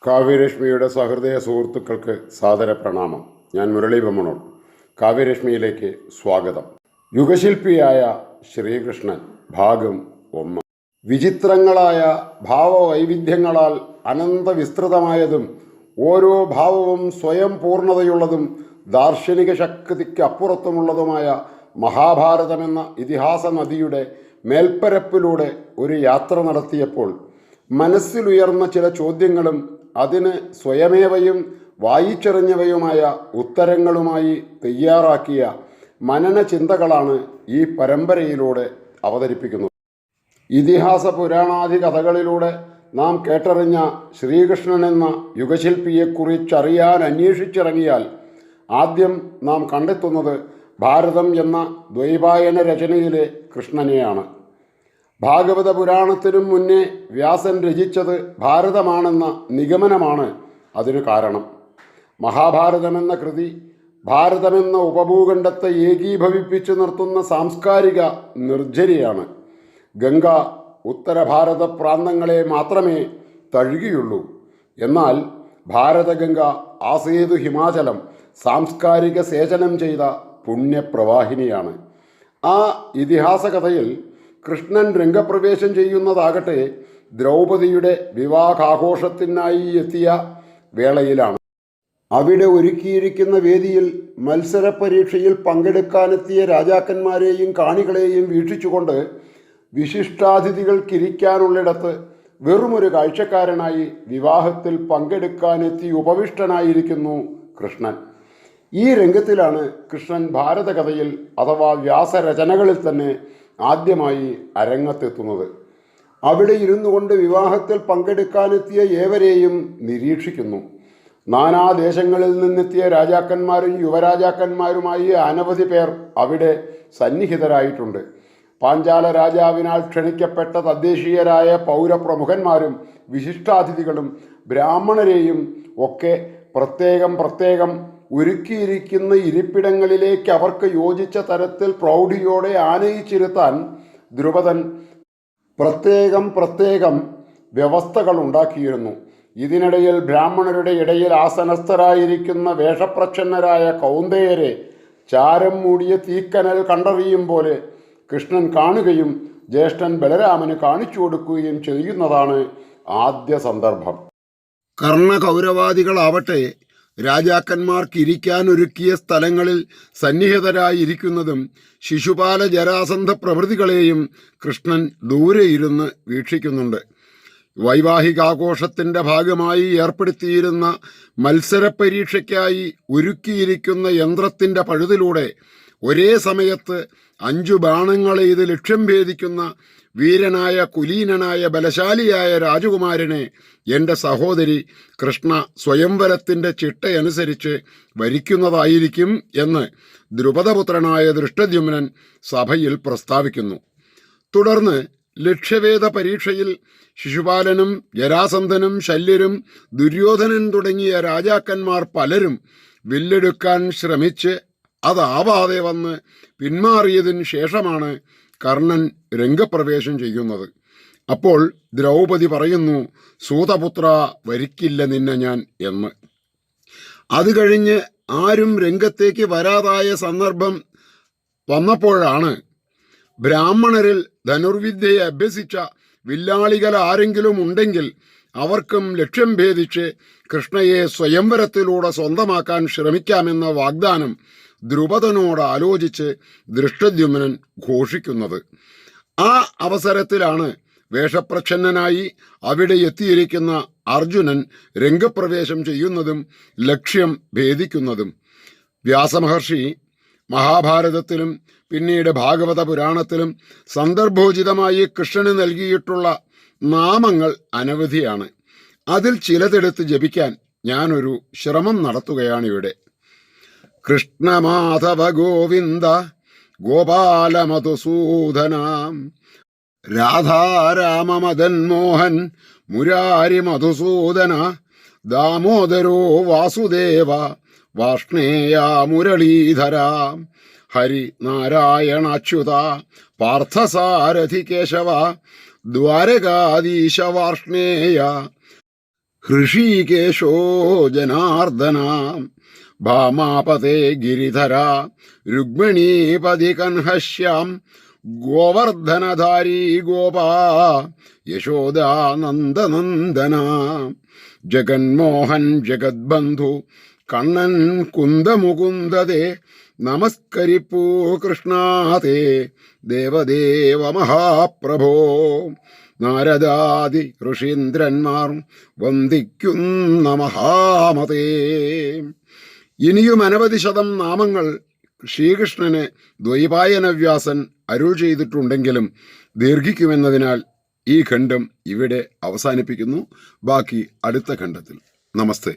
കാവ്യരശ്മിയുടെ സഹൃദയ സുഹൃത്തുക്കൾക്ക് സാദര പ്രണാമം. ഞാൻ മുരളി ബമ്മണോൾ. കാവ്യരശ്മിയിലേക്ക് സ്വാഗതം. യുഗശില്പിയായ ശ്രീകൃഷ്ണൻ ഭാഗം 1. വിചിത്രങ്ങളായ ഭാവവൈവിധ്യങ്ങളാൽ അനന്തവിസ്തൃതമായതും ഓരോ ഭാവവും സ്വയം പൂർണ്ണതയുള്ളതും ദാർശനിക ശക്തിക്ക് അപ്പുറത്തുമുള്ളതുമായ മഹാഭാരതമെന്ന ഇതിഹാസ നദിയുടെ മേൽപ്പരപ്പിലൂടെ ഒരു യാത്ര നടത്തിയപ്പോൾ മനസ്സിലുയർന്ന ചില ചോദ്യങ്ങളും അതിന് സ്വയമേവയും വായിച്ചെറിഞ്ഞവയുമായ ഉത്തരങ്ങളുമായി തയ്യാറാക്കിയ മനന ചിന്തകളാണ് ഈ പരമ്പരയിലൂടെ അവതരിപ്പിക്കുന്നത്. ഇതിഹാസ പുരാണാദി കഥകളിലൂടെ നാം കേട്ടറിഞ്ഞ ശ്രീകൃഷ്ണൻ എന്ന യുഗശില്പിയെക്കുറിച്ചറിയാൻ അന്വേഷിച്ചിറങ്ങിയാൽ ആദ്യം നാം കണ്ടെത്തുന്നത് ഭാരതം എന്ന ദ്വൈപായന രചനയിലെ കൃഷ്ണനെയാണ്. ഭാഗവത പുരാണത്തിനും മുന്നേ വ്യാസൻ രചിച്ചത് ഭാരതമാണെന്ന നിഗമനമാണ് അതിന് കാരണം. മഹാഭാരതമെന്ന കൃതി ഭാരതമെന്ന ഉപഭൂഖണ്ഡത്തെ ഏകീഭവിപ്പിച്ചു നിർത്തുന്ന സാംസ്കാരിക നിർജ്ജരിയാണ്. ഗംഗ ഉത്തരഭാരത പ്രാന്തങ്ങളെ മാത്രമേ തഴുകിയുള്ളൂ. എന്നാൽ ഭാരതഗംഗ ആസേതു ഹിമാചലം സാംസ്കാരിക സേചനം ചെയ്ത പുണ്യപ്രവാഹിനിയാണ്. ആ ഇതിഹാസ കഥയിൽ കൃഷ്ണൻ രംഗപ്രവേശം ചെയ്യുന്നതാകട്ടെ ദ്രൗപദിയുടെ വിവാഹാഘോഷത്തിനായി എത്തിയ വേളയിലാണ്. അവിടെ ഒരുക്കിയിരിക്കുന്ന വേദിയിൽ മത്സര പരീക്ഷയിൽ പങ്കെടുക്കാനെത്തിയ രാജാക്കന്മാരെയും കാണികളെയും വീക്ഷിച്ചുകൊണ്ട് വിശിഷ്ടാതിഥികൾക്കിരിക്കാനുള്ളിടത്ത് വെറുമൊരു കാഴ്ചക്കാരനായി വിവാഹത്തിൽ പങ്കെടുക്കാനെത്തി ഉപവിഷ്ടനായിരിക്കുന്നു കൃഷ്ണൻ. ഈ രംഗത്തിലാണ് കൃഷ്ണൻ ഭാരതകഥയിൽ അഥവാ വ്യാസരചനകളിൽ തന്നെ ആദ്യമായി അരങ്ങത്തെത്തുന്നത്. അവിടെ ഇരുന്നു കൊണ്ട് വിവാഹത്തിൽ പങ്കെടുക്കാനെത്തിയ ഏവരെയും നിരീക്ഷിക്കുന്നു. നാനാദേശങ്ങളിൽ നിന്നെത്തിയ രാജാക്കന്മാരും യുവരാജാക്കന്മാരുമായി അനവധി പേർ അവിടെ സന്നിഹിതരായിട്ടുണ്ട്. പാഞ്ചാല രാജാവിനാൽ ക്ഷണിക്കപ്പെട്ട തദ്ദേശീയരായ പൗരപ്രമുഖന്മാരും വിശിഷ്ടാതിഥികളും ബ്രാഹ്മണരെയും ഒക്കെ പ്രത്യേകം ഒരുക്കിയിരിക്കുന്ന ഇരിപ്പിടങ്ങളിലേക്ക് അവർക്ക് യോജിച്ച തരത്തിൽ പ്രൗഢിയോടെ ആനയിച്ചിരുത്താൻ ദ്രുപദൻ പ്രത്യേകം വ്യവസ്ഥകൾ ഉണ്ടാക്കിയിരുന്നു. ഇതിനിടയിൽ ബ്രാഹ്മണരുടെ ഇടയിൽ ആസനസ്ഥരായിരിക്കുന്ന വേഷപ്രച്ഛന്നരായ കൗന്ദേയരെ ചാരം മൂടിയ തീക്കനൽ കണ്ടറിയും പോലെ കൃഷ്ണൻ കാണുകയും ജ്യേഷ്ഠൻ ബലരാമന് കാണിച്ചു കൊടുക്കുകയും ചെയ്യുന്നതാണ് ആദ്യ സന്ദർഭം. കർണകൗരവാദികളാവട്ടെ രാജാക്കന്മാർക്ക് ഇരിക്കാൻ ഒരുക്കിയ സ്ഥലങ്ങളിൽ സന്നിഹിതരായിരിക്കുന്നതും ശിശുപാല ജരാസന്ധ പ്രഭൃതികളെയും കൃഷ്ണൻ ദൂരെ ഇരുന്ന് വീക്ഷിക്കുന്നുണ്ട്. വൈവാഹികാഘോഷത്തിൻ്റെ ഭാഗമായി ഏർപ്പെടുത്തിയിരുന്ന മത്സര പരീക്ഷയ്ക്കായി ഒരുക്കിയിരിക്കുന്ന യന്ത്രത്തിൻ്റെ പഴുതിലൂടെ ഒരേ സമയത്ത് 5 ബാണങ്ങളെ ഇത് ലക്ഷ്യം ഭേദിക്കുന്ന വീരനായ കുലീനനായ ബലശാലിയായ രാജകുമാരനെ എൻ്റെ സഹോദരി കൃഷ്ണ സ്വയംവരത്തിൻ്റെ ചിട്ടയനുസരിച്ച് വരിക്കുന്നതായിരിക്കും എന്ന് ദ്രുപദപുത്രനായ ദൃഷ്ടദ്യുമ്നൻ സഭയിൽ പ്രസ്താവിക്കുന്നു. തുടർന്ന് ലക്ഷ്യവേദ പരീക്ഷയിൽ ശിശുപാലനും ജരാസന്ധനും ശല്യരും ദുര്യോധനൻ തുടങ്ങിയ രാജാക്കന്മാർ പലരും വില്ലെടുക്കാൻ ശ്രമിച്ച് അതാവാതെ വന്ന് പിന്മാറിയതിന് ശേഷമാണ് കർണൻ രംഗപ്രവേശം ചെയ്യുന്നത്. അപ്പോൾ ദ്രൗപദി പറയുന്നു, സൂതപുത്ര വരിക്കില്ല നിന്നെ ഞാൻ എന്ന്. അത് കഴിഞ്ഞ് ആരും രംഗത്തേക്ക് വരാതായ സന്ദർഭം വന്നപ്പോഴാണ് ബ്രാഹ്മണരിൽ ധനുർവിദ്യയെ അഭ്യസിച്ച വില്ലാളികൾ ആരെങ്കിലും ഉണ്ടെങ്കിൽ അവർക്കും ലക്ഷ്യം ഭേദിച്ച് കൃഷ്ണയെ സ്വയംവരത്തിലൂടെ സ്വന്തമാക്കാൻ ശ്രമിക്കാമെന്ന വാഗ്ദാനം ദ്രുപദനോട് ആലോചിച്ച് ദൃഷ്ടദ്യുമ്നൻ ഘോഷിക്കുന്നത്. ആ അവസരത്തിലാണ് വേഷപ്രച്ഛന്നനായി അവിടെ എത്തിയിരിക്കുന്ന അർജുനൻ രംഗപ്രവേശം ചെയ്യുന്നതും ലക്ഷ്യം ഭേദിക്കുന്നതും. വ്യാസമഹർഷി മഹാഭാരതത്തിലും പിന്നീട് ഭാഗവത പുരാണത്തിലും സന്ദർഭോചിതമായി കൃഷ്ണന് നൽകിയിട്ടുള്ള നാമങ്ങൾ അനവധിയാണ്. അതിൽ ചിലതെടുത്ത് ജപിക്കാൻ ഞാനൊരു ശ്രമം നടത്തുകയാണിവിടെ. കൃഷ്ണമാധവ ഗോവിന്ദ ഗോപാല മധുസൂദന രാധാരാമ മദൻ മോഹൻ മുരാരി മധുസൂദന ദാമോദരോ വാസുദേവ വാഷ്ണേയ മുരളീധര ഹരി നാരായണ അച്യുത പാർത്ഥസാരഥി കേശവ ദ്വാരകാധീശ വാർഷ്ണേയ ഹൃഷീകേശോ ജനാർദ്ദന ഭാമാപതേ ഗിരിധര രുക്മിണീപതി കൻഹശ്യാം ഗോവർദ്ധനധാരീ ഗോപാ യശോദാനന്ദനന്ദന ജഗന്മോഹൻ ജഗദ്ബന്ധു കണ്ണൻ കുന്ദമുകുന്ദതേ നമസ്കരിപ്പൂ കൃഷ്ണാതേ ദേവദേവ മഹാപ്രഭോ. നാരദാദി ഋഷീന്ദ്രന്മാർ വന്ദിക്കുന്ന മഹാമതേ. ഇനിയും അനവധി ശതം നാമങ്ങൾ ശ്രീകൃഷ്ണന് ദ്വൈപായനവ്യാസൻ അരുൾ ചെയ്തിട്ടുണ്ടെങ്കിലും ദീർഘിക്കുമെന്നതിനാൽ ഈ ഖണ്ഡം ഇവിടെ അവസാനിപ്പിക്കുന്നു. ബാക്കി അടുത്ത ഖണ്ഡത്തിൽ. നമസ്തേ.